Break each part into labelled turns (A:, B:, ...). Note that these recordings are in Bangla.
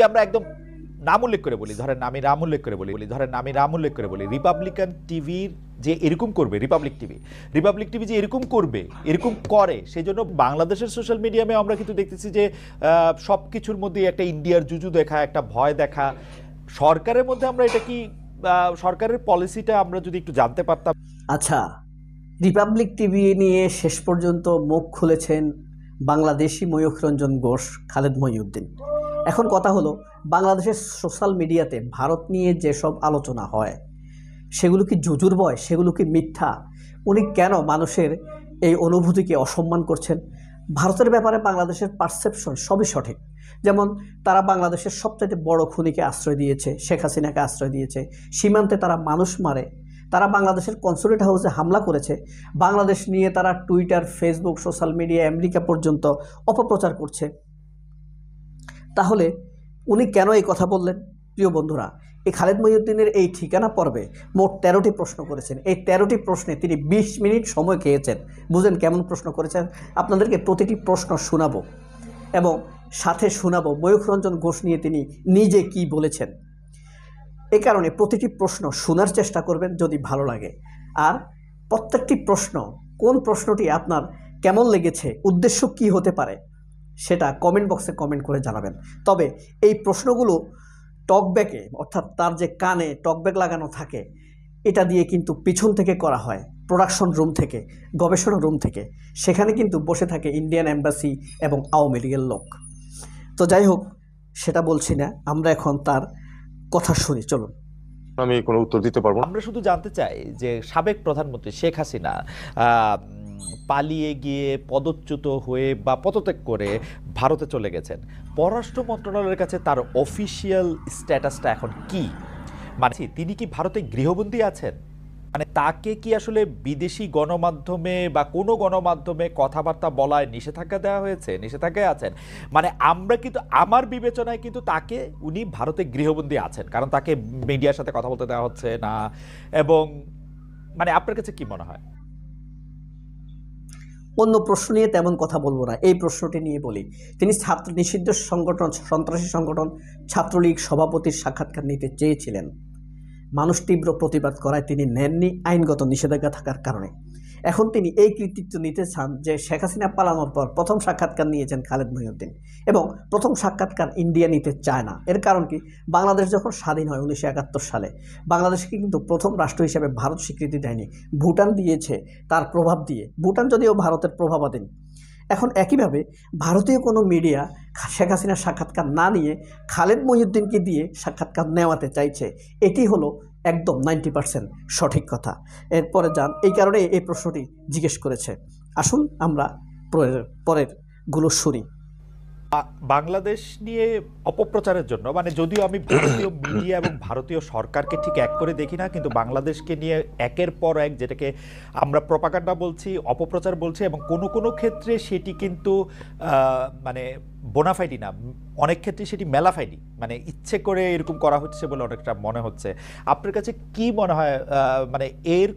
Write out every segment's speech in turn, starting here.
A: আমরা একদম নাম উল্লেখ করে বলি, ধরেন আমি নাম উল্লেখ করে বলি রিপাবলিকান টিভির যে এরকম করবে, রিপাবলিক টিভি যে এরকম করবে, এরকম করে, সেই জন্য বাংলাদেশের সোশ্যাল মিডিয়ামে আমরা কিন্তু দেখতেছি যে সব কিছুর মধ্যে একটা ইন্ডিয়ার জুজু দেখা, একটা ভয় দেখা। সরকারের মধ্যে আমরা এটা কি সরকারের পলিসিটা আমরা যদি একটু জানতে পারতাম।
B: আচ্ছা, রিপাবলিক টিভি নিয়ে শেষ পর্যন্ত মুখ খুলেছেন বাংলাদেশি ময়ূখ রঞ্জন ঘোষ, খালেদ মহিউদ্দিন। এখন কথা হলো, বাংলাদেশের সোশ্যাল মিডিয়াতে ভারত নিয়ে যেসব আলোচনা হয় সেগুলো কি জুজুর বয়, সেগুলো কি মিথ্যা? উনি কেন মানুষের এই অনুভূতিকে অসম্মান করছেন? ভারতের ব্যাপারে বাংলাদেশের পারসেপশন সবই সঠিক। যেমন তারা বাংলাদেশের সবচেয়ে বড় খুনিকে আশ্রয় দিয়েছে, শেখ হাসিনাকে আশ্রয় দিয়েছে, সীমান্তে তারা মানুষ মারে, তারা বাংলাদেশের কনসুলেট হাউসে হামলা করেছে, বাংলাদেশ নিয়ে তারা Twitter, Facebook, social media, America পর্যন্ত অপপ্রচার করছে। তাহলে উনি কেন এই কথা বললেন? প্রিয় বন্ধুরা, এই খালেদ মহিউদ্দিনের এই ঠিকানা পর্বে মোট 13টি প্রশ্ন করেছেন। এই 13টি প্রশ্নে তিনি 20 মিনিট সময় খেয়েছেন। বুঝেন কেমন প্রশ্ন করেছেন? আপনাদেরকে প্রতিটি প্রশ্ন শোনাবো এবং সাথে শোনাবো ময়ূখ রঞ্জন ঘোষ নিয়ে তিনি নিজে কি বলেছেন। এই কারণে প্রতিটি প্রশ্ন শোনার চেষ্টা করবেন যদি ভালো লাগে। আর প্রত্যেকটি প্রশ্ন, কোন প্রশ্নটি আপনার কেমন লেগেছে, উদ্দেশ্য কি হতে পারে, সেটা কমেন্ট বক্সে কমেন্ট করে জানাবেন। তবে এই প্রশ্নগুলো টকব্যাকে, অর্থাৎ তার যে কানে টকব্যাক লাগানো থাকে, এটা দিয়ে কিন্তু পিছন থেকে করা হয়, প্রোডাকশন রুম থেকে, গবেষণা রুম থেকে। সেখানে কিন্তু বসে থাকে ইন্ডিয়ান এম্বাসি এবং আওয়ামী লীগের লোক। তো যাই হোক, সেটা বলছি না, আমরা এখন তার কথা শুনি, চলুন।
C: আমি কোনো উত্তর দিতে পারবো না।
A: আমরা শুধু জানতে চাই যে সাবেক প্রধানমন্ত্রী শেখ হাসিনা পালিয়ে গিয়ে পদচ্যুত হয়ে বা পদত্যাগ করে ভারতে চলে গেছেন, পররাষ্ট্র মন্ত্রণালয়ের কাছে তার অফিসিয়াল স্ট্যাটাসটা এখন কি? মানে তিনি কি ভারতে গৃহবন্দী আছেন? মানে তাকে কি আসলে বিদেশি গণমাধ্যমে বা কোনো গণমাধ্যমে কথাবার্তা বলায় নিষেধাজ্ঞা দেওয়া হয়েছে, নিষেধাজ্ঞায় আছেন? মানে আমরা কিন্তু, আমার বিবেচনায় কিন্তু তাকে, উনি ভারতে গৃহবন্দী আছেন, কারণ তাকে মিডিয়ার সাথে কথা বলতে দেওয়া হচ্ছে না। এবং মানে আপনার কাছে কি মনে হয়?
B: অন্য প্রশ্ন নিয়ে তেমন কথা বলবো না, এই প্রশ্নটি নিয়ে বলি। তিনি ছাত্র নিষিদ্ধ সংগঠন, সন্ত্রাসী সংগঠন ছাত্রলীগ সভাপতির সাক্ষাৎকার নিতে চেয়েছিলেন। মানুষ তীব্র প্রতিবাদ করায় তিনি নেননি, আইনগত নিষেধাজ্ঞা থাকার কারণে। এখন তিনি এই কৃতিত্ব নিতে চান যে শেখ হাসিনা পালানোর পর প্রথম সাক্ষাৎকার নিয়েছেন খালেদ মহিউদ্দিন, এবং প্রথম সাক্ষাৎকার ইন্ডিয়া নিতে চায় না। এর কারণ কি? বাংলাদেশ যখন স্বাধীন হয় 1971 সালে, বাংলাদেশকে কিন্তু প্রথম রাষ্ট্র হিসেবে ভারত স্বীকৃতি দেয়নি, ভুটান দিয়েছে তার প্রভাব দিয়ে। ভুটান যদিও ভারতের প্রভাবাধীন। এখন একইভাবে ভারতীয় কোনো মিডিয়া শেখ হাসিনার সাক্ষাৎকার না নিয়ে খালেদ মহিউদ্দিনকে দিয়ে সাক্ষাৎকার নেওয়াতে চাইছে। এটি হলো একদম 90% সঠিক কথা। এরপরে যান, এই কারণে এই প্রশ্নটি জিজ্ঞেস করেছে। আসুন আমরা পরের গুলো শুনি।
A: বাংলাদেশ নিয়ে অপপ্রচারের জন্য, মানে যদিও আমি ভারতীয় মিডিয়া এবং ভারতীয় সরকারকে ঠিক এক করে দেখি না, কিন্তু বাংলাদেশকে নিয়ে একের পর এক, যেটাকে আমরা প্রপাগান্ডা বলছি, অপপ্রচার বলছি, এবং কোনো কোনো ক্ষেত্রে সেটি কিন্তু মানে বোনাফাইডি না, অনেক ক্ষেত্রে সেটি মেলাফাইডি, মানে ইচ্ছে করে এরকম করা হচ্ছে বলে অনেকটা মনে হচ্ছে। আপনার কাছে কি মনে হয়, মানে এর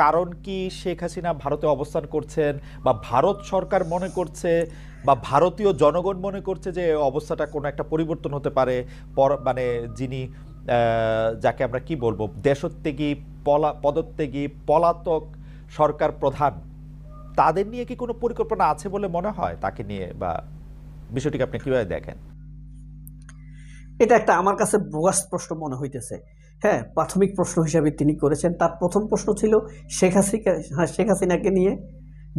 A: কারণ কি শেখ হাসিনা ভারতে অবস্থান করছেন, বা ভারত সরকার মনে করছে, বা ভারতীয় জনগণ মনে করছে যে অবস্থাটা কোনো একটা পরিবর্তন হতে পারে? মানে যিনি, যাকে আমরা কি বলবো, দেশত্যাগী, পদত্যাগী, পলাতক সরকার প্রধান, তাদের নিয়ে কি কোনো পরিকল্পনা আছে বলে মনে হয় তাকে নিয়ে, বা বিষয়টিকে আপনি কিভাবে দেখেন?
B: এটা একটা আমার কাছে বোগাস প্রশ্ন মনে হইতেছে। হ্যাঁ, প্রাথমিক প্রশ্ন হিসাবে তিনি করেছেন। তার প্রথম প্রশ্ন ছিল শেখ হাসিনাকে নিয়ে,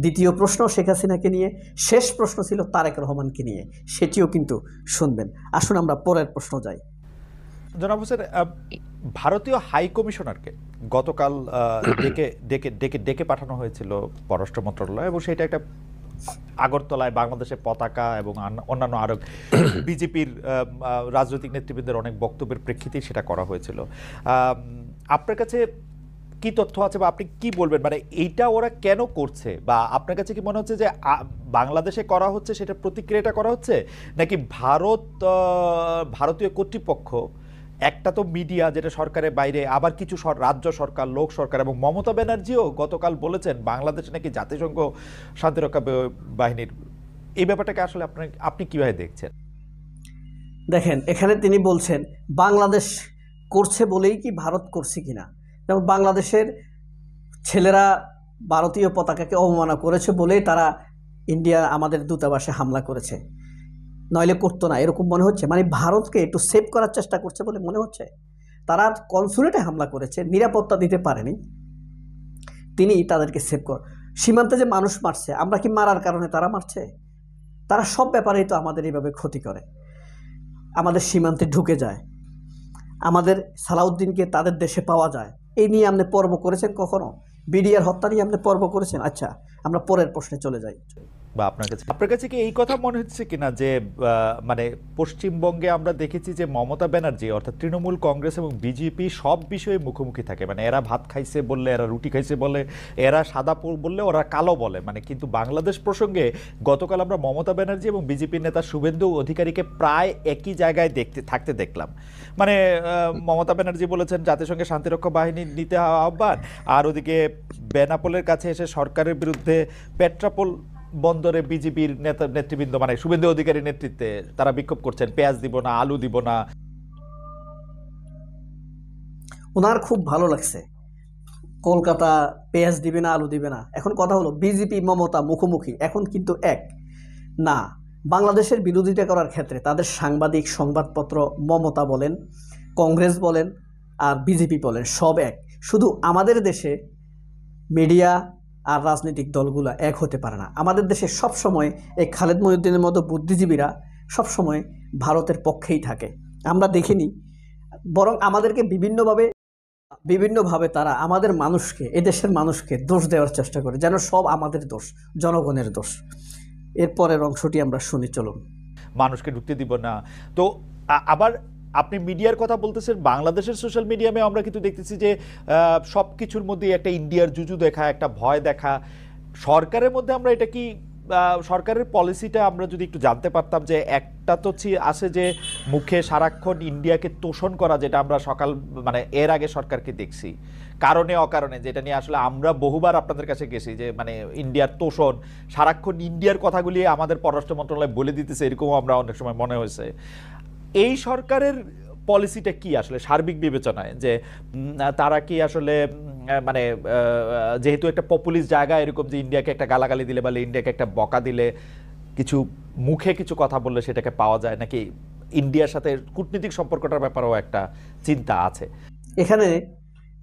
B: দ্বিতীয় প্রশ্ন শেখ হাসিনাকে নিয়ে, শেষ প্রশ্ন ছিল তারেক রহমানকে নিয়ে। সেটিও কিন্তু শুনবেন। আসুন আমরা পরের প্রশ্ন যাই।
A: জনাব হোসেন, ভারতীয় হাই কমিশনারকে গতকাল ডেকে পাঠানো হয়েছিল পররাষ্ট্র মন্ত্রণালয়, এবং সেটা একটা আগরতলায় বাংলাদেশের পতাকা এবং অন্যান্য আরো বিজেপির রাজনৈতিক নেতৃবৃন্দের অনেক বক্তব্যের প্রেক্ষিতে সেটা করা হয়েছিল। আপনার কাছে কি তথ্য আছে, বা আপনি কি বলবেন, মানে এইটা ওরা কেন করছে? বা আপনার কাছে কি মনে হচ্ছে যে বাংলাদেশে করা হচ্ছে, সেটা প্রতিক্রিয়াটা করা হচ্ছে, নাকি ভারতীয় কর্তৃপক্ষ, একটা তো মিডিয়া যেটা সরকারের বাইরে, আবার কিছু রাজ্য সরকার, লোক সরকার, এবং মমতা ব্যানার্জিও গতকাল বলেছেন বাংলাদেশে নাকি জাতিসংঘ শান্তিরক্ষা বাহিনীর, এই ব্যাপারটাকে আসলে আপনি কিভাবে দেখছেন?
B: দেখেন এখানে তিনি বলছেন বাংলাদেশ করছে বলেই কি ভারত করছে কিনা, যেমন বাংলাদেশের ছেলেরা ভারতীয় পতাকাকে অবমাননা করেছে বলেই তারা ইন্ডিয়া আমাদের দূতাবাসে হামলা করেছে, নইলে করতো না, এরকম মনে হচ্ছে। মানে ভারতকে একটু সেভ করার চেষ্টা করছে বলে মনে হচ্ছে। তারা কনসুলেটে হামলা করেছে, নিরাপত্তা দিতে পারেনি, তিনি তাদেরকে সেভ কর। সীমান্তে যে মানুষ মারছে, আমরা কি মারার কারণে তারা মারছে? তারা সব ব্যাপারেই তো আমাদের এইভাবে ক্ষতি করে, আমাদের সীমান্তে ঢুকে যায়, আমাদের সালাউদ্দিনকে তাদের দেশে পাওয়া যায়। এই নিয়ে আপনি পর্ব করেছেন কখনো? বিডিআর হত্যা নিয়ে আপনি পর্ব করেছেন? আচ্ছা, আমরা পরের প্রশ্নে চলে যাই।
A: বা আপনার কাছে কি এই কথা মনে হচ্ছে কিনা যে মানে পশ্চিমবঙ্গে আমরা দেখেছি যে মমতা ব্যানার্জি অর্থাৎ তৃণমূল কংগ্রেস এবং বিজেপি সব বিষয়ে মুখোমুখি থাকে, মানে এরা ভাত খাইছে বললে এরা রুটি খাইছে বলে, এরা সাদা বললে ওরা কালো বলে, মানে কিন্তু বাংলাদেশ প্রসঙ্গে গতকাল আমরা মমতা ব্যানার্জি এবং বিজেপির নেতা শুভেন্দু অধিকারীকে প্রায় একই জায়গায় থাকতে দেখলাম। মানে মমতা ব্যানার্জি বলেছেন জাতিসংঘের শান্তিরক্ষা বাহিনী নিতে আহ্বান, আর ওদিকে বেনাপোলের কাছে এসে সরকারের বিরুদ্ধে পেট্রাপোল বন্দরে বিজেপির নেতৃবৃন্দ মানে শুভেন্দু অধিকারীর নেতৃত্বে তারা বিক্ষোভ করছেন, পেঁয়াজ দিব না, আলু দিব না।
B: ওনার খুব ভালো লাগছে কলকাতা পেঁয়াজ দিবে না, আলু দিবে না। এখন কথা হলো বিজেপি মমতা মুখোমুখি, এখন কিন্তু এক না। বাংলাদেশের বিরোধিতা করার ক্ষেত্রে তাদের সাংবাদিক, সংবাদপত্র, মমতা বলেন, কংগ্রেস বলেন আর বিজেপি বলেন, সব এক। শুধু আমাদের দেশে মিডিয়া আর রাজনৈতিক দলগুলো এক হতে পারে না। আমাদের দেশে সবসময় এই খালেদ মহিউদ্দিনের মতো বুদ্ধিজীবীরা সবসময় ভারতের পক্ষেই থাকে, আমরা দেখিনি। বরং আমাদেরকে বিভিন্নভাবে তারা আমাদের মানুষকে, এদেশের মানুষকে দোষ দেওয়ার চেষ্টা করে, যেন সব আমাদের দোষ, জনগণের দোষ। এরপরের অংশটি আমরা শুনি, চলুন।
A: মানুষকে ঢুকতে দিব না। তো আবার আপনি মিডিয়ার কথা বলতেছেন, বাংলাদেশের সোশ্যাল মিডিয়ামে আমরা কিন্তু দেখতেছি যে সব কিছুর মধ্যে একটা ইন্ডিয়ার জুজু দেখা, একটা ভয় দেখা। সরকারের মধ্যে আমরা এটা কি সরকারের পলিসিটা আমরা যদি একটু জানতে পারতাম, যে একটা তো আছে যে মুখে সারাক্ষণ ইন্ডিয়াকে তোষণ করা, যেটা আমরা মানে এর আগে সরকারকে দেখছি কারণে অকারণে, যেটা নিয়ে আসলে আমরা বহুবার আপনাদের কাছে গেছি, যে মানে ইন্ডিয়ার তোষণ, সারাক্ষণ ইন্ডিয়ার কথাগুলি আমাদের পররাষ্ট্র মন্ত্রণালয় বলে দিতেছে, এরকমও আমরা অনেক সময় মনে হয়েছে। এই সরকারের পলিসিটা কি আসলে সার্বিক বিবেচনায়, যে তারা কি আসলে মানে যেহেতু একটা পপুলিস্ট জায়গা, এরকম যে ইন্ডিয়াকে একটা গালাগালি দিলে বা ইন্ডিয়াকে একটা বকা দিলে, কিছু মুখে কিছু কথা বললে সেটাকে পাওয়া যায়, নাকি ইন্ডিয়ার সাথে কূটনীতিক সম্পর্কটার ব্যাপারেও একটা চিন্তা আছে?
B: এখানে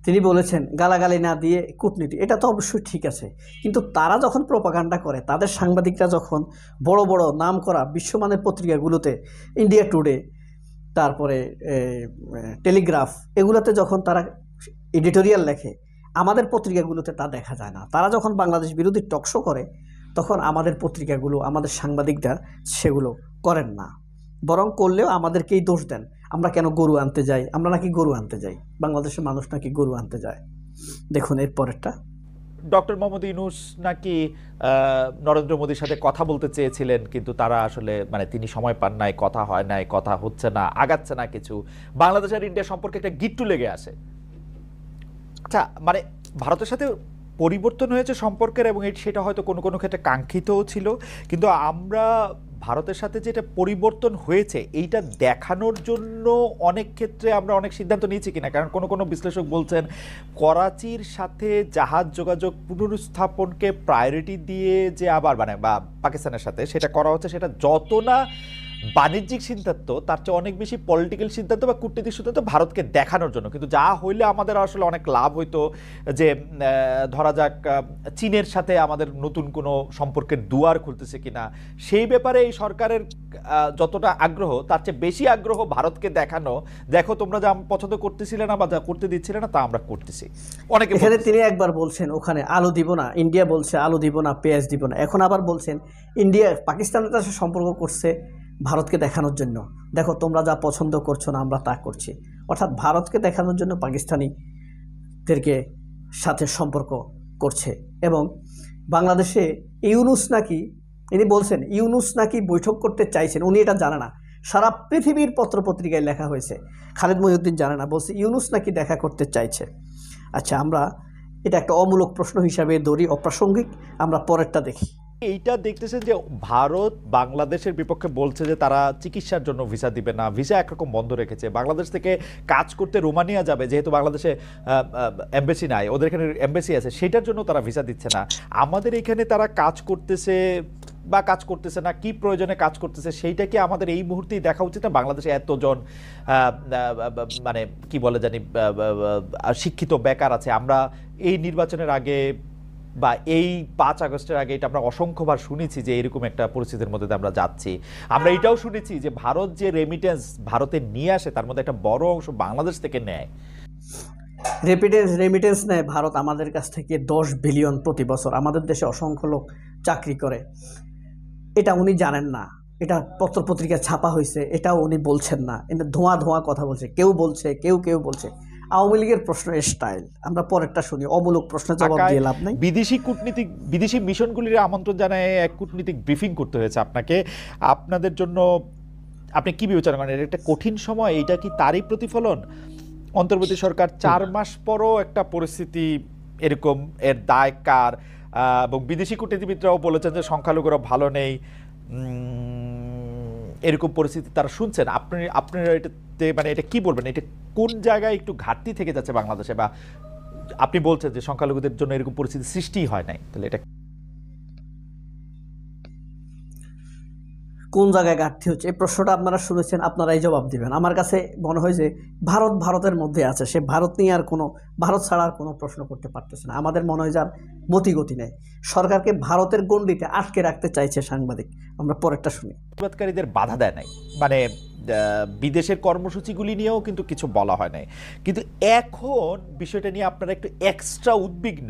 B: তিনি বলেছেন গালাগালি না দিয়ে কূটনীতি, এটা তো অবশ্যই ঠিক আছে। কিন্তু তারা যখন প্রপাগান্ডা করে, তাদের সাংবাদিকরা যখন বড় বড় নাম করা বিশ্বমানের পত্রিকাগুলোতে, ইন্ডিয়া টুডে, তারপরে টেলিগ্রাফ, এগুলোতে যখন তারা এডিটোরিয়াল লেখে, আমাদের পত্রিকাগুলোতে তা দেখা যায় না। তারা যখন বাংলাদেশ বিরোধী টকশো করে, তখন আমাদের পত্রিকাগুলো, আমাদের সাংবাদিকরা সেগুলো করেন না, বরং করলেও আমাদেরকেই দোষ দেন। আমরা কেন গরু আনতে যাই, আমরা নাকি গরু আনতে যাই, বাংলাদেশের মানুষ নাকি গরু আনতে যায়। দেখুন এর পরেরটা।
A: ডক্টর মোহাম্মদ ইউনূস নাকি নরেন্দ্র মোদীর সাথে কথা বলতে চেয়েছিলেন, কিন্তু তারা আসলে মানে তিনি সময় পান নাই, কথা হয় নাই, কথা হচ্ছে না, আগাচ্ছে না কিছু। বাংলাদেশ আর ইন্ডিয়া সম্পর্কে একটা গিট্টু লেগে আসে। আচ্ছা, মানে ভারতের সাথে পরিবর্তন হয়েছে সম্পর্কের, এবং সেটা হয়তো কোনো কোনো ক্ষেত্রে কাঙ্ক্ষিতও ছিল, কিন্তু আমরা ভারতের সাথে যেটা পরিবর্তন হয়েছে এইটা দেখানোর জন্য অনেক ক্ষেত্রে আমরা অনেক সিদ্ধান্ত নিয়েছি কিনা। কারণ কোনো কোনো বিশ্লেষক বলছেন করাচির সাথে জাহাজ যোগাযোগ পুনরুত্থাপনকে প্রায়োরিটি দিয়ে যে আবার মানে বা পাকিস্তানের সাথে সেটা করা হচ্ছে, সেটা যত না বাণিজ্যিক সিদ্ধান্ত, তার চেয়ে অনেক বেশি পলিটিক্যাল সিদ্ধান্ত বা কূটনীতিক সিদ্ধান্ত ভারতকে দেখানোর জন্য। কিন্তু যা হইলে আমাদের আসলে অনেক লাভ হইতো, যে ধরা যাক চীনের সাথে আমাদের নতুন কোনো সম্পর্কের দুয়ার খুলতেছে কিনা, সেই ব্যাপারে এই সরকারের যতটা আগ্রহ, তার চেয়ে বেশি আগ্রহ ভারতকে দেখানো, দেখো তোমরা যা পছন্দ করতেছিলে না বা যা করতে দিচ্ছিলে না তা আমরা করতেছি। অনেকে
B: এখানে তিনি একবার বলছেন ওখানে আলু দিব না, ইন্ডিয়া বলছে আলু দিব না, পেঁয়াজ দিব না। এখন আবার বলছেন ইন্ডিয়া পাকিস্তানের সাথে সম্পর্ক করছে ভারতকে দেখানোর জন্য, দেখো তোমরা যা পছন্দ করছো না আমরা তা করছি। অর্থাৎ ভারতকে দেখানোর জন্য পাকিস্তানিদেরকে সাথে সম্পর্ক করছে। এবং বাংলাদেশে ইউনূস নাকি, ইনি বলছেন ইউনূস নাকি বৈঠক করতে চাইছেন, উনি এটা জানে না, সারা পৃথিবীর পত্রপত্রিকায় লেখা হয়েছে, খালেদ মহিউদ্দিন জানে না, বলছে ইউনূস নাকি দেখা করতে চাইছে। আচ্ছা, আমরা এটা একটা অমূলক প্রশ্ন হিসাবে ধরি, অপ্রাসঙ্গিক, আমরা পরেরটা দেখি।
A: এইটা দেখতেছেন যে ভারত বাংলাদেশের বিপক্ষে বলছে যে তারা চিকিৎসার জন্য ভিসা দিবে না, ভিসা একরকম বন্ধ রেখেছে। বাংলাদেশ থেকে কাজ করতে রোমানিয়া যাবে, যেহেতু বাংলাদেশে এমবেসি নাই, ওদের এখানে এমবেসি আছে, সেটার জন্য তারা ভিসা দিচ্ছে না। আমাদের এখানে তারা কাজ করতেছে বা কাজ করতেছে না, কি প্রয়োজনে কাজ করতেছে সেইটা কি আমাদের এই মুহূর্তেই দেখা উচিত না? বাংলাদেশে এতজন মানে কি বলে জানি শিক্ষিত বেকার আছে। আমরা এই নির্বাচনের আগে বা এই 5 আগস্টের আগে এটা আমরা অসংখ্যবার শুনেছি যে এরকম একটা পরিস্থিতির মধ্যে দিয়ে আমরা যাচ্ছি। আমরা এটাও শুনেছি যে ভারত যে রেমিটেন্স ভারতে নিয়ে আসে তার মধ্যে একটা বড় অংশ বাংলাদেশ থেকে নেয়।
B: রেমিটেন্স নেয় ভারত আমাদের কাছ থেকে 10 বিলিয়ন প্রতি বছর। আমাদের দেশে অসংখ্য লোক চাকরি করে, এটা উনি জানেন না। এটা পত্রপত্রিকা ছাপা হয়েছে, এটাও উনি বলছেন না। এটা ধোঁয়া ধোঁয়া কথা বলছে, কেউ বলছে, কেউ বলছে। আওয়ামী লীগের প্রশ্ন স্টাইল, আমরা পরেরটা শুনি। অমূলক প্রশ্নের জবাব দিয়ে লাভ নেই।
A: বিদেশি মিশনগুলির আমন্ত্রণ জানায় এক কূটনীতিক ব্রিফিং করতে হয়েছে আপনাকে। আপনাদের জন্য আপনি কি বিবেচনা করেন, এটা একটা কঠিন সময়, এটা কি তারই প্রতিফলন? অন্তর্বর্তী সরকার 4 মাস পরও একটা পরিস্থিতি এরকম, এর দায় কার? এবং বিদেশি কূটনীতিবিদরাও বলেছেন যে সংখ্যালঘুরা ভালো নেই, এরকম পরিস্থিতি তারা শুনছেন। আপনারা এটাতে মানে এটা কি বলবেন, এটা কোন জায়গায় একটু ঘাটতি থেকে যাচ্ছে বাংলাদেশে? বা আপনি বলছেন যে সংখ্যালঘুদের জন্য এরকম পরিস্থিতি সৃষ্টি হয় নাই, তাহলে এটা
B: কোন জায়গায় ঘাটতি হচ্ছে? এই প্রশ্নটা আপনারা শুনেছেন, আপনারাই জবাব দিবেন। আমার কাছে মনে হয় যে ভারতের মধ্যে আছে, সে ভারত নিয়ে আর ভারত ছাড়া আর কোনো প্রশ্ন করতে পারতেছে না। আমাদের মনে হয় যার মতিগতি নেই, সরকারকে ভারতের গণ্ডিতে আটকে রাখতে চাইছে সাংবাদিক। আমরা পরেরটা শুনি।
A: প্রতিবাদকারীদের বাধা দেয় নাই, মানে বিদেশের কর্মসূচিগুলি নিয়েও কিন্তু কিছু বলা হয় নাই। কিন্তু এখন বিষয়টা নিয়ে আপনারা একটু এক্সট্রা উদ্বিগ্ন,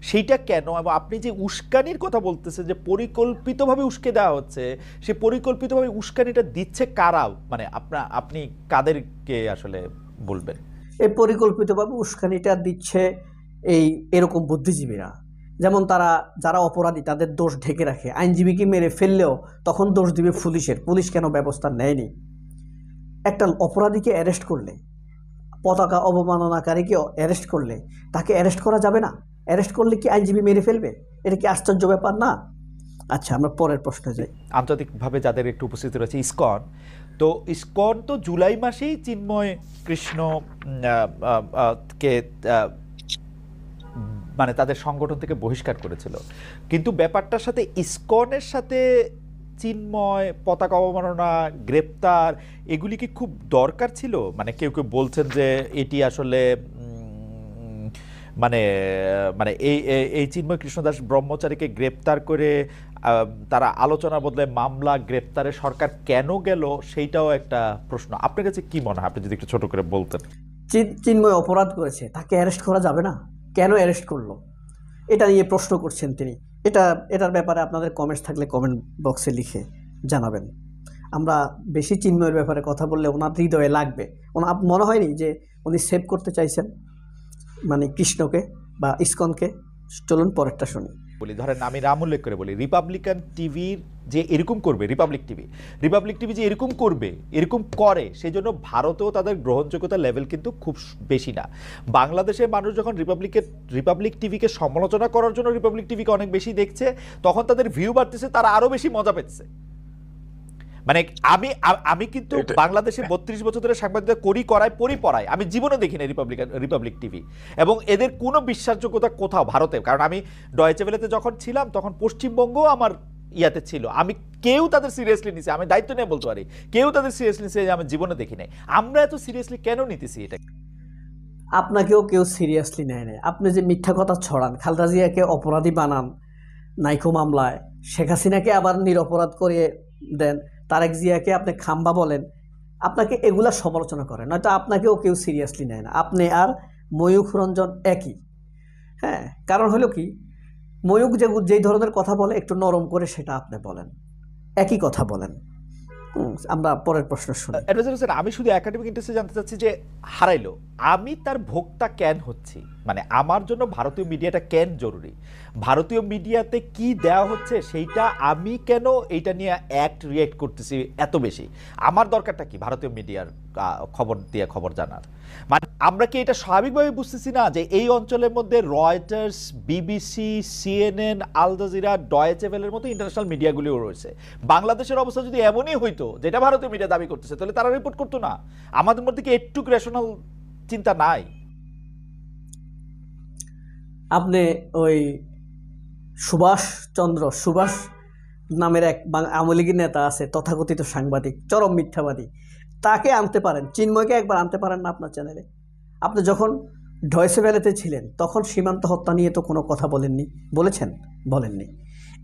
A: সেইটা কেন? এবং আপনি যে উস্কানির কথা বলতেছেন যে পরিকল্পিতভাবে উস্কে দেওয়া হচ্ছে, সে পরিকল্পিতভাবে উস্কানিটা দিচ্ছে কারা? মানে আপনি কাদেরকে আসলে বলবেন?
B: এই পরিকল্পিতভাবে উস্কানিটা দিচ্ছে এরকম বুদ্ধিজীবীরা। যেমন যারা অপরাধী তাদের দোষ ঢেকে রাখে। আইনজীবীকে মেরে ফেললেও তখন দোষ দিবে পুলিশের। পুলিশ কেন ব্যবস্থা নেয়নি? একটা অপরাধীকে অ্যারেস্ট করলে, পতাকা অবমাননাকারীকে অ্যারেস্ট করলে তাকে অ্যারেস্ট করা যাবে না? অ্যারেস্ট করলে কি আইনজীবী মেরে ফেলবে? এটা কি আশ্চর্য ব্যাপার না? আচ্ছা, আমরা পরের প্রশ্নে যাই।
A: আন্তর্জাতিকভাবে যাদের একটু উপস্থিতি রয়েছে, ইসকন তো জুলাই মাসেই চিন্ময় কৃষ্ণ কে মানে তাদের সংগঠন থেকে বহিষ্কার করেছিল। কিন্তু ব্যাপারটার সাথে ইসকনের সাথে চিন্ময়, পতাকা অবমাননা, গ্রেপ্তার, এগুলি কি খুব দরকার ছিল? মানে কেউ বলছেন যে এটি আসলে মানে মানে এই চিন্ময় কৃষ্ণদাস ব্রহ্মচারীকে গ্রেপ্তার করে তারা আলোচনা বদলে মামলা গ্রেপ্তারে সরকার কেন গেল, সেইটাও একটা প্রশ্ন। আপনার কাছে কি মনে হয়, আপনি যদি একটু ছোট করে বলতেন?
B: চিন্ময় অপরাধ করেছে, তাকে অ্যারেস্ট করা যাবে না? কেন অ্যারেস্ট করলো, এটা নিয়ে প্রশ্ন করছেন তিনি। এটার ব্যাপারে আপনাদের কমেন্টস থাকলে কমেন্ট বক্সে লিখে জানাবেন। আমরা বেশি চিন্ময়ের ব্যাপারে কথা বললে ওনার হৃদয়ে লাগবে। ওনার মনে হয়নি যে উনি সেভ করতে চাইছেন মানে কৃষ্ণকে বা ইসকনকে? চলুন পরেরটা শুনি।
A: বলি, ধরেন আমি নাম উল্লেখ করে বলি, রিপাবলিকান টিভির যে এরকম করবে, রিপাবলিক টিভি যে এরকম করবে, এরকম করে, সেই জন্য ভারতেও তাদের গ্রহণযোগ্যতা লেভেল কিন্তু খুব বেশি না। বাংলাদেশের মানুষ যখন রিপাবলিক টিভিকে সমালোচনা করার জন্য রিপাবলিক টিভিকে অনেক বেশি দেখছে, তখন তাদের ভিউ বাড়তেছে, তারা আরো বেশি মজা পেচ্ছে। মানে আমি কিন্তু বাংলাদেশে 32 বছর ধরে সাংবাদিকতা পড়াই, আমি জীবনে দেখি না রিপাবলিক টিভি এবং এদের কোনো বিশ্বাসযোগ্যতা কোথাও ভারতে। কারণ আমি ডয়েচে ভেলেতে যখন ছিলাম তখন পশ্চিমবঙ্গ আমার ইয়াতে ছিল, আমি কেউ তাদের সিরিয়াসলি নিছে, আমি দায়িত্ব নিয়ে বলতে পারি, কেউ তাদের সিরিয়াসলি নিছে আমি জীবনে দেখি নাই। আমরা এত সিরিয়াসলি কেন নিতেছি এটা?
B: আপনাকেও কেউ সিরিয়াসলি নেয় না। আপনি যে মিথ্যা কথা ছড়ান, খালেদা জিয়াকে অপরাধী বানান নাইকো মামলায়, শেখ হাসিনাকে আবার নিরপরাধ করে দেন, তারেক জিয়াকে আপনি খাম্বা বলেন, আপনাকে এগুলা সমালোচনা করেন, নয়তো আপনাকেও কেউ সিরিয়াসলি নেয় না। আপনি আর ময়ূখ রঞ্জন একই। হ্যাঁ, কারণ হলো কি, ময়ূখ যেই ধরনের কথা বলে একটু নরম করে সেটা আপনি বলেন, একই কথা বলেন। আমরা পরের প্রশ্ন শুনি।
A: অ্যাডভাইজার হোসেন, আমি শুধু একাডেমিক ইন্টারেস্টে জানতে চাচ্ছি যে হারাইলো, আমি তার ভোক্তা কেন হচ্ছি? মানে আমার জন্য ভারতীয় মিডিয়াটা কেন জরুরি? ভারতীয় মিডিয়াতে কি দেওয়া হচ্ছে সেইটা আমি কেন এইটা নিয়ে রিয়েক্ট করতেছি এত বেশি? আমার দরকারটা কি ভারতীয় মিডিয়ার খবর দিয়ে খবর জানার? মানে আমরা কি এটা স্বাভাবিকভাবে বুঝতেছি না যে এই অঞ্চলের মধ্যে Reuters, BBC, CNN, Al Jazeera, Deutsche ভেলের মতো ইন্টারন্যাশনাল মিডিয়াগুলিও রয়েছে। বাংলাদেশের অবস্থা যদি এমনই হইতো যেটা ভারতীয় মিডিয়া দাবি করতেছে, তাহলে তারা রিপোর্ট করতো না? আমাদের মধ্যে কি একটু রেশনাল চিন্তা নাই?
B: আপনি ওই সুভাষ নামের এক আওয়ামী লীগের নেতা আছে, তথাকথিত সাংবাদিক, চরম মিথ্যাবাদী, তাকে আনতে পারেন, চিন্ময়কে একবার আনতে পারেন না আপনার চ্যানেলে? আপনি যখন ডয়েচে ভেলেতে ছিলেন তখন সীমান্ত হত্যা নিয়ে তো কোনো কথা বলেননি, বলেছেন? বলেননি।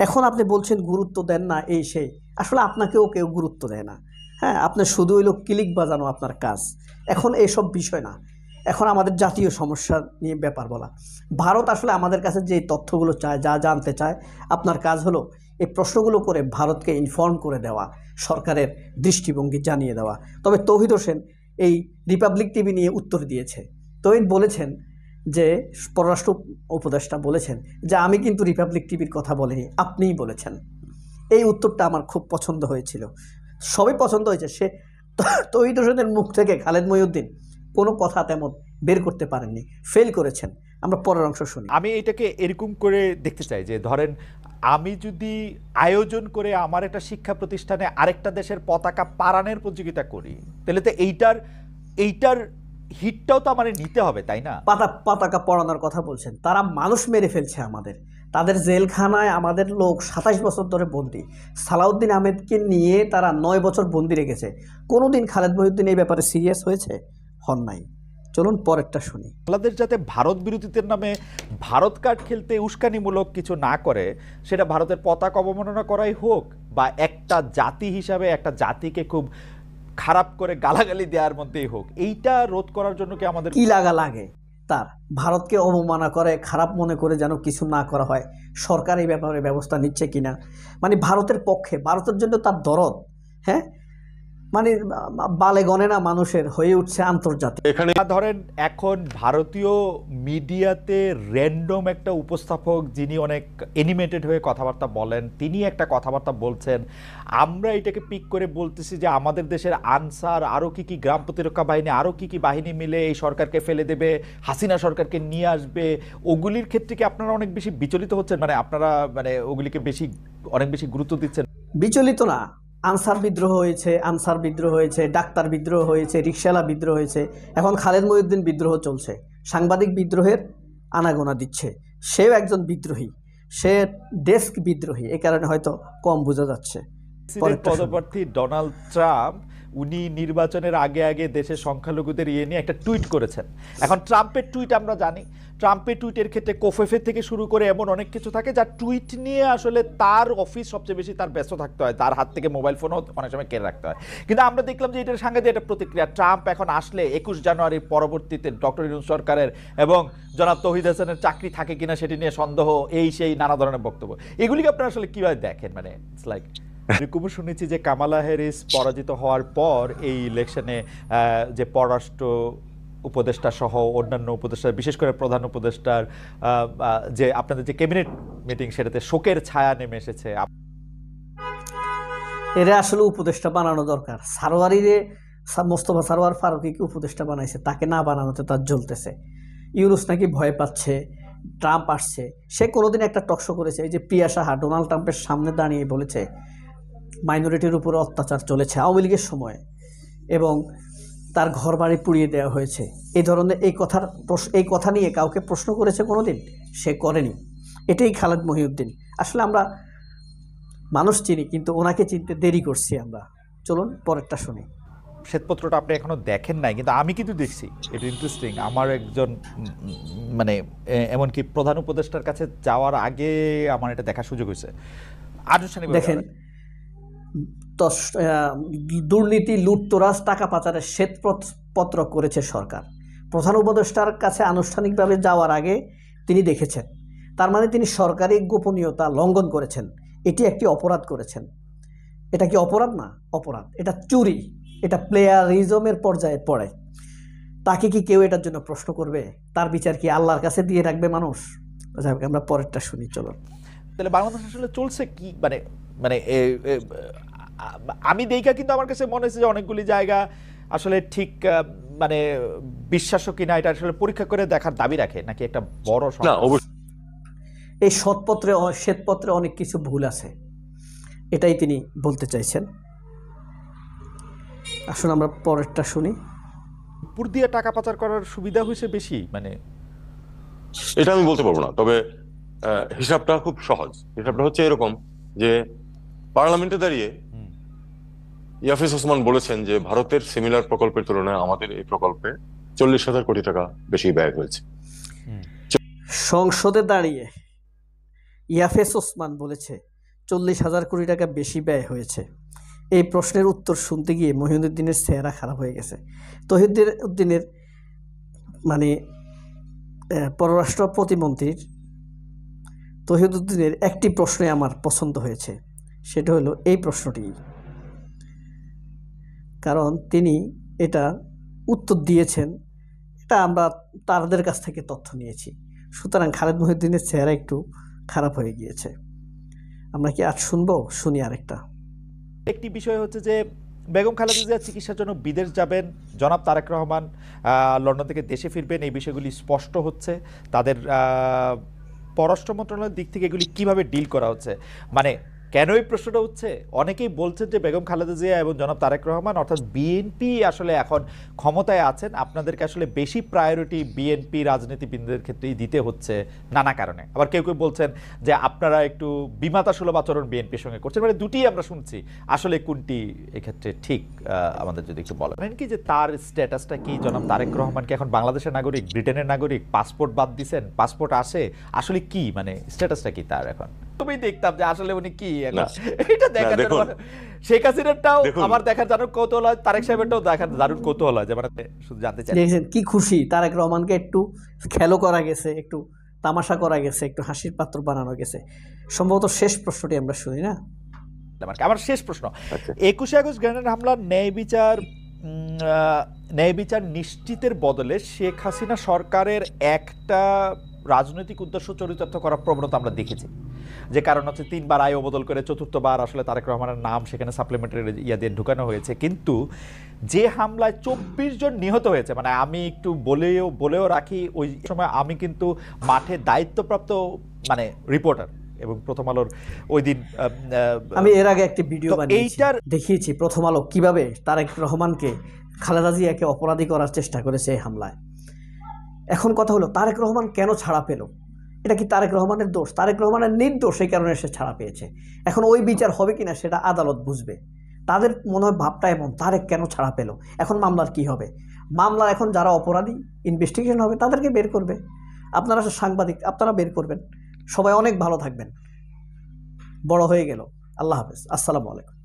B: এখন আপনি বলছেন গুরুত্ব দেন না, এই সেই। আসলে আপনাকেও কেউ গুরুত্ব দেয় না। হ্যাঁ, আপনি শুধু হইল ক্লিক বাজানো আপনার কাজ। এখন এইসব বিষয় না, এখন আমাদের জাতীয় সমস্যা নিয়ে ব্যাপার বলা। ভারত আসলে আমাদের কাছে যে তথ্যগুলো চায়, যা জানতে চায়, আপনার কাজ হলো এই প্রশ্নগুলো করে ভারতকে ইনফর্ম করে দেওয়া, সরকারের দৃষ্টিভঙ্গি জানিয়ে দেওয়া। তবে তৌহিদ হোসেন এই রিপাবলিক টিভি নিয়ে উত্তর দিয়েছে। তৌহিদ বলেছেন যে, পররাষ্ট্র উপদেষ্টা বলেছেন যে আমি কিন্তু রিপাবলিক টিভির কথা বলিনি, আপনিই বলেছেন। এই উত্তরটা আমার খুব পছন্দ হয়েছিল, সবই পছন্দ হয়েছে। সে তৌহিদ হোসেনের মুখ থেকে খালেদ মহিউদ্দিন কোনো কথা তেমন বের করতে পারেননি, ফেল করেছেন। আমরা পরের অংশ শুনি।
A: আমি এটাকে এরকম করে দেখতে চাই যে, ধরেন আমি যদি আয়োজন করে আমার একটা শিক্ষা প্রতিষ্ঠানে আরেকটা দেশের পতাকা পারানের প্রতিযোগিতা করি, তাহলে তো এইটার হিটটাও তো আমার নিতে হবে, তাই না?
B: পতাকা পড়ানোর কথা বলছেন, তারা মানুষ মেরে ফেলছে আমাদের, তাদের জেলখানায় আমাদের লোক 27 বছর ধরে বন্দি। সালাউদ্দিন আহমেদকে নিয়ে তারা 9 বছর বন্দি রেখেছে। কোনোদিন খালেদ মহিউদ্দিন এই ব্যাপারে সিরিয়াস হয়েছে? হন নাই। চলুন পরেরটা শুনি।
A: বাংলাদেশ যাতে ভারত বিরোধীদের নামে ভারত কার্ড খেলতে উস্কানিমূলক কিছু না করে, সেটা ভারতের পতাকা অবমাননা করাই হোক, বা একটা জাতি হিসাবে একটা জাতিকে খুব খারাপ করে গালাগালি দেওয়ার মধ্যেই হোক, এইটা রোধ করার জন্য কি আমাদের
B: কি লাগে তার? ভারতকে অবমাননা করে, খারাপ মনে করে যেন কিছু না করা হয়, সরকার এই ব্যাপারে ব্যবস্থা নিচ্ছে কিনা, মানে ভারতের পক্ষে, ভারতের জন্য তার দরদ, হ্যাঁ, মানে বালে গণে না মানুষের হয়ে উঠছে আন্তর্জাতিক।
C: এখানে
A: ধরেন এখন ভারতীয় মিডিয়াতে র্যান্ডম একটা উপস্থাপক যিনি অনেক অ্যানিমেটেড হয়ে কথাবার্তা বলেন, তিনি একটা কথাবার্তা বলছেন, আমরা এটাকে পিক করে বলতেছি যে আমাদের দেশের আনসার, আরও কি কি গ্রাম প্রতিরক্ষা বাহিনী, আরও কি কি বাহিনী মিলে এই সরকারকে ফেলে দেবে, হাসিনা সরকারকে নিয়ে আসবে। ওগুলির ক্ষেত্রে কি আপনারা অনেক বেশি বিচলিত হচ্ছেন? মানে আপনারা ওগুলিকে অনেক বেশি গুরুত্ব দিচ্ছেন?
B: বিচলিত না, আনসার বিদ্রোহ হয়েছে, ডাক্তার বিদ্রোহ হয়েছে, রিকশাওয়ালা বিদ্রোহ হয়েছে, এখন খালেদ মহিউদ্দিন বিদ্রোহ চলছে, সাংবাদিক বিদ্রোহের আনাগোনা দিচ্ছে। সেও একজন বিদ্রোহী, সে ডেস্ক বিদ্রোহী, এই কারণে হয়তো কম বোঝা যাচ্ছে।
A: পদপ্রার্থী ডোনাল্ড ট্রাম্প, উনি নির্বাচনের আগে আগে দেশের সংখ্যালঘুদের নিয়ে একটা টুইট করেছেন। এখন ট্রাম্পের টুইট আমরা জানি, ট্রাম্পের টুইটের ক্ষেত্রে কোফেফে থেকে শুরু করে এমন অনেক কিছু থাকে যা টুইট নিয়ে আসলে তার অফিস সবচেয়ে বেশি তার ব্যস্ত থাকতে হয়, তার হাত থেকে মোবাইল ফোনও অনেক সময় কেড়ে রাখতে হয়। কিন্তু আমরা দেখলাম যে এটার সাংঘাতিক একটা প্রতিক্রিয়া। ট্রাম্প এখন আসলে 21 জানুয়ারির পরবর্তীতে ডক্টর ইউনূস সরকারের এবং জনাব তৌহিদ হাসানের চাকরি থাকে কিনা সেটি নিয়ে সন্দেহ, এই সেই নানা ধরনের বক্তব্য। এগুলিকে আপনারা আসলে কিভাবে দেখেন? মানে ইটস লাইক, এরকমও শুনেছি যে কামালা হ্যারিস পরাজিত হওয়ার পর এই ইলেকশনে যে পররাষ্ট্র উপদেষ্টা সহ অন্যান্য উপদেষ্টা, বিশেষ করে প্রধান উপদেষ্টার যে আপনাদের যে ক্যাবিনেট মিটিং, সেটাতে শোকের ছায়া নেমে এসেছে।
B: এরা আসলে উপদেষ্টা বানানো দরকার। মোস্তফা সারোয়ার ফারুকীকে উপদেষ্টা বানাইছে, তাকে না বানানোতে তার জ্বলতেছে। ইউনূস নাকি ভয় পাচ্ছে, ট্রাম্প আসছে। সে কোনোদিন একটা টকশো করেছে, এই যে প্রিয়া সাহা ডোনাল্ড ট্রাম্পের সামনে দাঁড়িয়ে বলেছে মাইনরিটির উপর অত্যাচার চলেছে আওয়ামী লীগের সময়, এবং তার ঘর বাড়ি পুড়িয়ে দেওয়া হয়েছে। এই ধরনের এই কথা নিয়ে কাউকে প্রশ্ন করেছে কোনোদিন? সে করেনি। এটাই খালেদ মহিউদ্দিন। আসলে আমরা মানুষ চিনি, কিন্তু ওনাকে চিনতে দেরি করছি আমরা। চলুন পরেরটা শুনি।
A: শ্বেতপত্রটা আপনি এখনো দেখেন নাই, কিন্তু আমি কিন্তু দেখছি। এটা ইন্টারেস্টিং। আমার একজন এমনকি প্রধান উপদেষ্টার কাছে যাওয়ার আগে আমার এটা দেখার সুযোগ হয়েছে। আনুষ্ঠানিক
B: দেখেন, দুর্নীতি, লুটতরাজ, টাকা পাচারের শ্বেতপত্র করেছে সরকার। প্রধান উপদেষ্টার কাছে আনুষ্ঠানিকভাবে যাওয়ার আগে তিনি দেখেছেন, তার মানে তিনি সরকারি গোপনীয়তা লঙ্ঘন করেছেন, এটি একটি অপরাধ করেছেন। এটা কি অপরাধ? না, অপরাধ। এটা চুরি, এটা প্লেয়ারিজমের পর্যায়ে পড়ে। তাকে কি কেউ এটার জন্য প্রশ্ন করবে? তার বিচার কি আল্লাহর কাছে দিয়ে রাখবে মানুষ? যাই হোক, আমরা পরেরটা শুনি, চলো।
A: তাহলে বাংলাদেশ আসলে চলছে কি, মানে মানে আমি দেখা কিন্তু আমার কাছে মনে হচ্ছে যে অনেকগুলি জায়গা আসলে ঠিক মানে বিশ্বাস্য কিনা এটা আসলে পরীক্ষা করে দেখার দাবি রাখে, নাকি একটা বড়
C: না
A: সমস্যা?
C: অবশ্যই
B: এই শ্বেতপত্রে অনেক কিছু ভুল আছে, এটাই তিনি বলতে চাইছেন। আসুন আমরা পরেরটা শুনি।
A: উপর দিয়ে টাকা পাচার করার সুবিধা হয়েছে বেশি, মানে
C: এটা আমি বলতে পারবো না, তবে হিসাবটা খুব সহজ। হিসাবটা হচ্ছে এরকম যে পার্লামেন্টে দাঁড়িয়ে ইয়াফিস ওসমান বলেছেন যে ভারতের সিমিলার প্রকল্পের তুলনায় আমাদের এই প্রকল্পে 40,000 কোটি টাকা বেশি ব্যয় হয়েছে।
B: সংসদে দাঁড়িয়ে ইয়াফেস ওসমান বলেছে 40,000 কোটি টাকা বেশি ব্যয় হয়েছে। এই প্রশ্নের উত্তর শুনতে গিয়ে মহিউদ্দিনের চেহারা খারাপ হয়ে গেছে। তহিউদ্দিনের মানে পররাষ্ট্র প্রতিমন্ত্রীর তহিউদ্দিনের একটি প্রশ্নে আমার পছন্দ হয়েছে, সেটা হলো এই প্রশ্নটি। কারণ তিনি এটা উত্তর দিয়েছেন, এটা আমরা তাদের কাছ থেকে তথ্য নিয়েছি। সুতরাং খালেদ মহিউদ্দিনের চেহারা একটু খারাপ হয়ে গিয়েছে। আমরা কি আজ শুনবো? শুনি আরেকটা।
A: একটি বিষয় হচ্ছে যে বেগম খালেদা জিয়া চিকিৎসার জন্য বিদেশ যাবেন, জনাব তারেক রহমান লন্ডন থেকে দেশে ফিরবেন, এই বিষয়গুলি স্পষ্ট হচ্ছে। তাদের পররাষ্ট্র মন্ত্রণালয়ের দিক থেকে এগুলি কিভাবে ডিল করা হচ্ছে, মানে কেন এই প্রশ্নটা হচ্ছে? অনেকেই বলছেন যে বেগম খালেদা জিয়া এবং জনাব তারেক রহমান অর্থাৎ বিএনপি আসলে এখন ক্ষমতায় আছেন, আপনাদেরকে আসলে বেশি প্রায়োরিটি বিএনপি রাজনীতিবিদদের ক্ষেত্রেই দিতে হচ্ছে নানা কারণে। আবার কেউ কেউ বলছেন যে আপনারা একটু বিমাতা সুলভ আচরণ বিএনপির সঙ্গে করছেন। মানে দুটিই আমরা শুনছি, আসলে কোনটি এক্ষেত্রে ঠিক আমাদের যদি একটু বলেন কি, যে তার স্ট্যাটাসটা কি? জনাব তারেক রহমান কি এখন বাংলাদেশের নাগরিক, ব্রিটেনের নাগরিক? পাসপোর্ট বাদ দিছেন, পাসপোর্ট আসলে কি, মানে স্ট্যাটাসটা কি তার এখন? তুমি দেখতাম যে আসলে উনি কি এখন, এটা দেখার জন্য শেখ হাসিনারটাও আমার দেখার দারুণ কৌতূহল হয়, তারেক সাহেবেরটাও দেখার দারুণ কৌতূহল হয়, যে মানে শুধু জানতে চাই
B: দেখছেন কি খুশি, তারেক রহমানকে একটু খেলো করা গেছে, একটু তামাশা করা গেছে, একটু হাসির পাত্র বানানো গেছে। সম্ভবত শেষ প্রশ্নটি আমরা শুনি না।
A: আমার শেষ প্রশ্ন, 21 আগস্ট গ্রেনেড হামলার ন্যায় বিচার নিশ্চিতের বদলে শেখ হাসিনা সরকারের একটা রাজনৈতিক উদ্দেশ্য চরিতার্থ করার প্রবণতা আমরা দেখেছি। যে কারণ হচ্ছে 3বার আয় বদল করে 4বার আসলে তারেক রহমানের নাম সেখানে সাপ্লিমেন্টারি ইয়া দিয়ে ঢুকানো হয়েছে। কিন্তু যে হামলায় 24 জন নিহত হয়েছে, মানে আমি একটু বলেও রাখি, ওই সময় আমি কিন্তু মাঠে দায়িত্বপ্রাপ্ত মানে রিপোর্টার, এবং প্রথম আলোর ওই দিন
B: আমি এর আগে একটি ভিডিও বানিয়েছি, দেখিয়েছি প্রথম আলো কিভাবে তারেক রহমানকে খালেদা জিয়াকে অপরাধী করার চেষ্টা করেছে এই হামলায়। এখন কথা হলো তারেক রহমান কেন ছাড়া পেল? এটা কি তারেক রহমানের দোষ? তারেক রহমানের নির্দোষ, এই কারণে সে ছাড়া পেয়েছে। এখন ওই বিচার হবে কিনা সেটা আদালত বুঝবে। তাদের মনে হয় ভাবটা এমন, তারেক কেন ছাড়া পেল, এখন মামলার কি হবে? মামলা এখন যারা অপরাধী ইনভেস্টিগেশন হবে তাদেরকে বের করবে। আপনারা সাংবাদিক, আপনারা বের করবেন। সবাই অনেক ভালো থাকবেন। বড় হয়ে গেল। আল্লাহ হাফেজ, আসসালামু আলাইকুম।